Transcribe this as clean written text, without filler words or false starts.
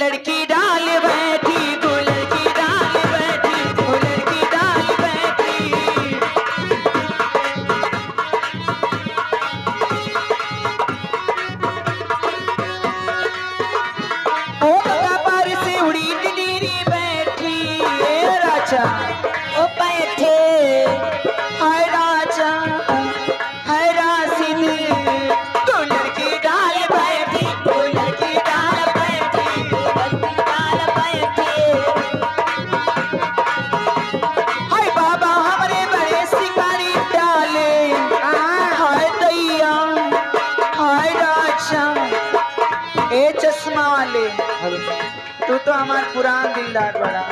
Cooler की डाल बैठी, कूलर की डाल बैठी, कूलर की डाल बैठी। ओ कपार से उड़ी नीरी बैठी, ए राजा ओ बैठे, हाय राजा हाय रासिन, कूलर की डाल बैठी, कूलर की डाल बैठी, कूलर की डाल बैठी। हाय बाबा हमरे बड़े शिकारी डाले, हाय दैया हाय राजा। ए चश्मा वाले, तू तो हमार पुरान दिलदार बड़ा।